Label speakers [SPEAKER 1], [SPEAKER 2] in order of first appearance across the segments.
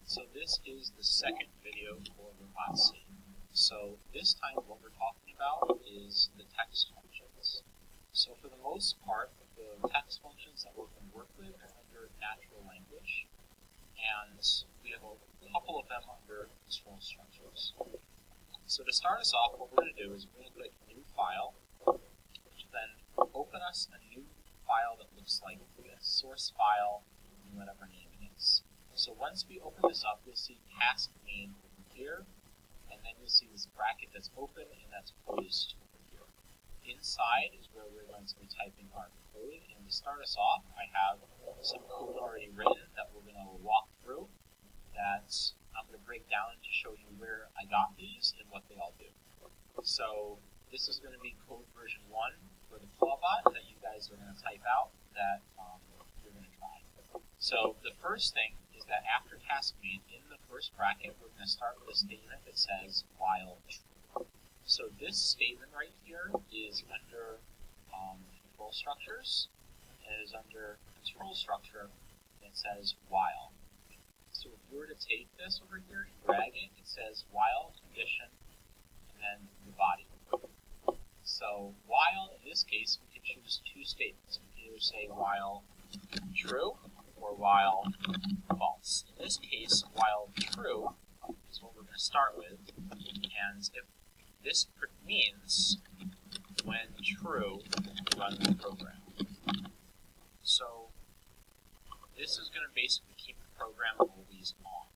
[SPEAKER 1] So this is the second video for Robot C. So this time what we're talking about is the text functions. So for the most part, the text functions that we're going to work with are under natural language, and we have a couple of them under control structures. So to start us off, what we're going to do is we're going to click New File, which will then open us a new file that looks like this, source file, and whatever name it is. So once we open this up, you'll see task name over here, and then you'll see this bracket that's open and that's closed over here. Inside is where we're going to be typing our code, and to start us off, I have some code already written that we're going to walk through that I'm going to break down to show you where I got these and what they all do. So this is going to be code version 1 for the Clawbot that you guys are going to type out that you're going to try. So the first thing is that after task main, in the first bracket, we're going to start with a statement that says while true. So this statement right here is under control structures, and is under control structure that says while. So if you were to take this over here and drag it, it says while condition and then the body. So while, in this case, we can choose two statements. We can either say while true or while false. In this case, while true is what we're going to start with, and if this means when true, run the program. So this is going to basically keep the program always on.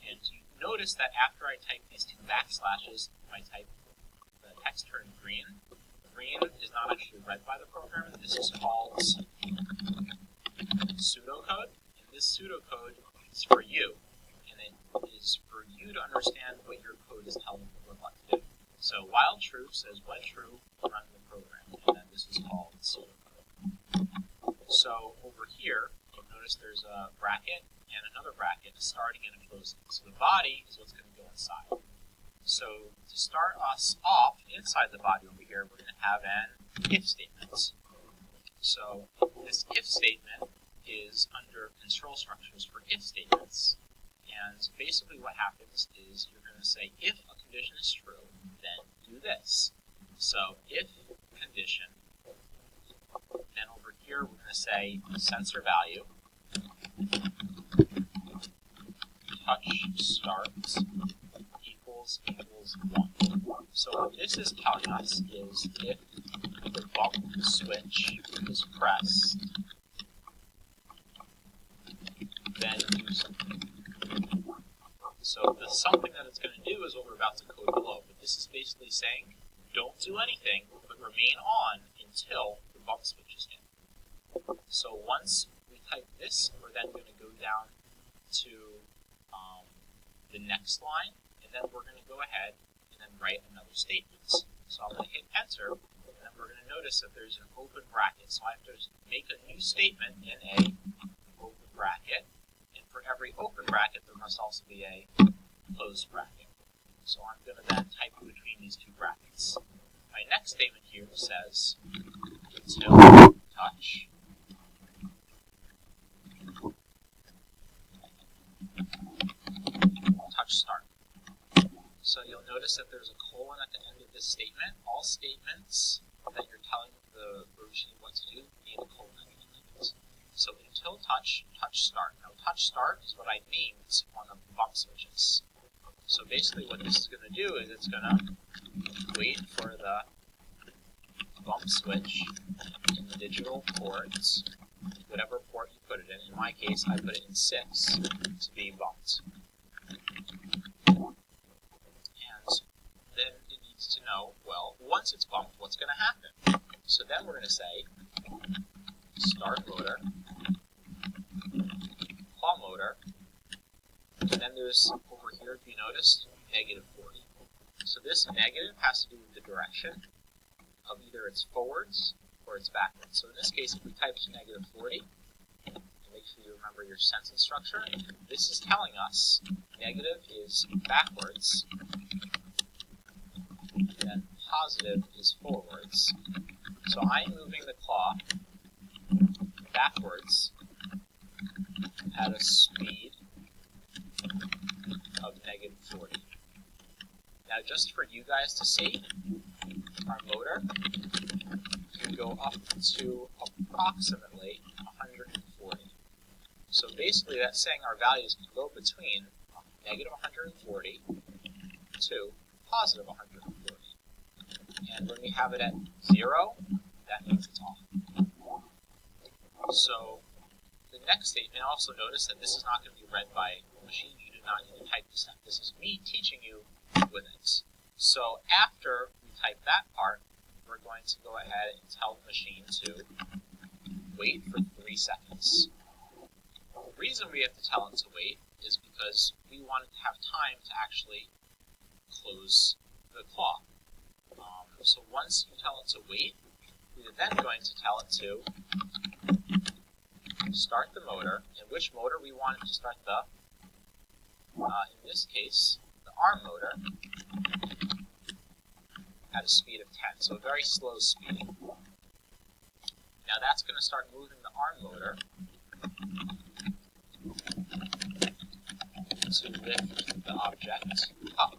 [SPEAKER 1] And you notice that after I type these two backslashes, if I type the text turned green, green is not actually read by the program. This is called pseudocode, and this pseudocode is for you, and it is for you to understand what your code is telling the robot to do. So while true says when true, run the program, and then this is called pseudocode. So over here, you'll notice there's a bracket and another bracket, a starting and a closing. So the body is what's going to go inside. So to start us off inside the body over here, we're going to have an if statement. So this if statement is under control structures for if statements. And basically what happens is you're going to say if a condition is true, then do this. So if condition, then over here we're going to say sensor value, touch start equals 1. So what this is telling us is if the bump switch is pressed, then do something. So the something that it's going to do is what we're about to code below. But this is basically saying don't do anything, but remain on until the bump switch is in. So once we type this, we're then going to go down to the next line, and then we're going to go ahead and then write another statement. So I'm going to hit enter, and then we're going to notice that there's an open bracket. So I have to make a new statement in a open bracket, and for every open bracket there must also be a closed bracket. So I'm going to then type in between these two brackets. My next statement here says until touch start. So you'll notice that there's a colon at the end of this statement. All statements that you're telling the version what to do need a colon at the end of it. So until touch start. Now touch start is what I named one of the bump switches. So basically what this is going to do is it's going to wait for the bump switch in the digital ports, whatever port you put it in. In my case, I put it in 6 to be bumped. And then it needs to know, well, once it's bumped, what's going to happen? So then we're going to say start motor, claw motor, and then there's over here, if you notice, -40. So this negative has to do with the direction of either it's forwards or it's backwards. So in this case, if we type -40, make sure you remember your sentence structure. This is telling us negative is backwards, and then positive is forwards. So I'm moving the claw backwards at a speed Now just for you guys to see, our motor can go up to approximately 140. So basically that's saying our values can go between negative 140 to positive 140. And when we have it at 0, that means it's off. So the next statement, also notice that this is not going to be read by a machine. You do not need to type this out. This is me teaching you with it. So after we type that part, we're going to go ahead and tell the machine to wait for 3 seconds. The reason we have to tell it to wait is because we want it to have time to actually close the claw. So once you tell it to wait, we're then going to tell it to start the motor. And which motor we want it to start? In this case, the arm motor at a speed of 10, so a very slow speed. Now that's going to start moving the arm motor to lift the object up.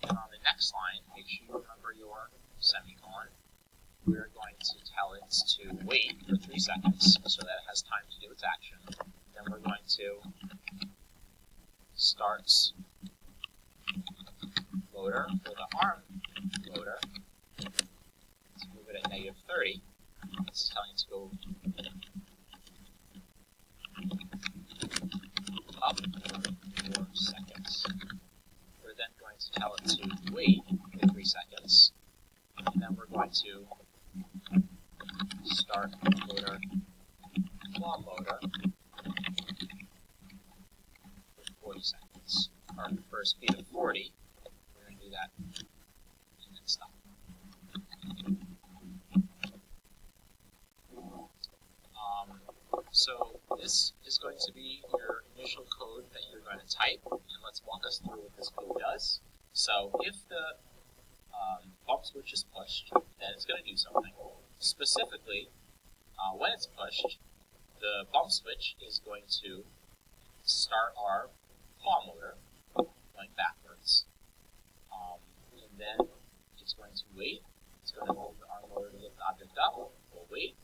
[SPEAKER 1] And on the next line, make sure you remember your semicolon. We're going to tell it to wait for 3 seconds so that it has time to do its action. Then we're going to start motor for the arm motor to move it at negative 30. It's telling it to go up for 4 seconds. We're then going to tell it to wait for 3 seconds. And then we're going to start motor, claw motor for 40 seconds. Or for a speed of 40, we're going to do that and then stop. So this is going to be your initial code that you're going to type, and let's walk us through what this code does. So if the bump switch is pushed, then it's going to do something. Specifically, when it's pushed, the bump switch is going to start our claw motor going backwards. And then it's going to wait. It's going to move the arm motor to lift the object up. We'll wait.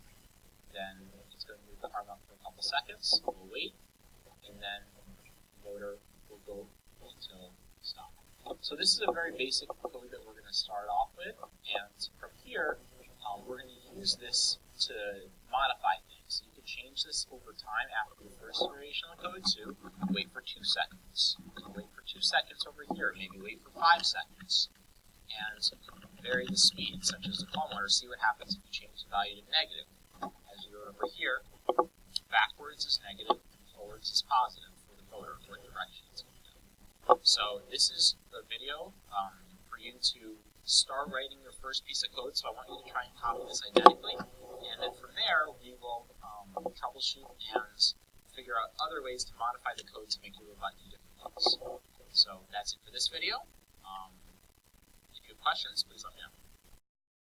[SPEAKER 1] Then it's going to move the arm up for a couple seconds. We'll wait. And then the motor will go until stop. So this is a very basic code that we're going to start off with. And from here, we're going to use this to modify things. You can change this over time after the first iteration of the code to wait for 2 seconds. Wait for 2 seconds over here. Maybe wait for 5 seconds. And vary the speed, such as the claw motor. See what happens if you change the value to negative. As you go over here, backwards is negative, forwards is positive for the motor, what direction it's going to go. So this is the video for you to start writing your first piece of code. So I want you to try and copy this identically, and then from there we will troubleshoot and figure out other ways to modify the code to make your robot do different things. So that's it for this video. If you have questions, please let me know.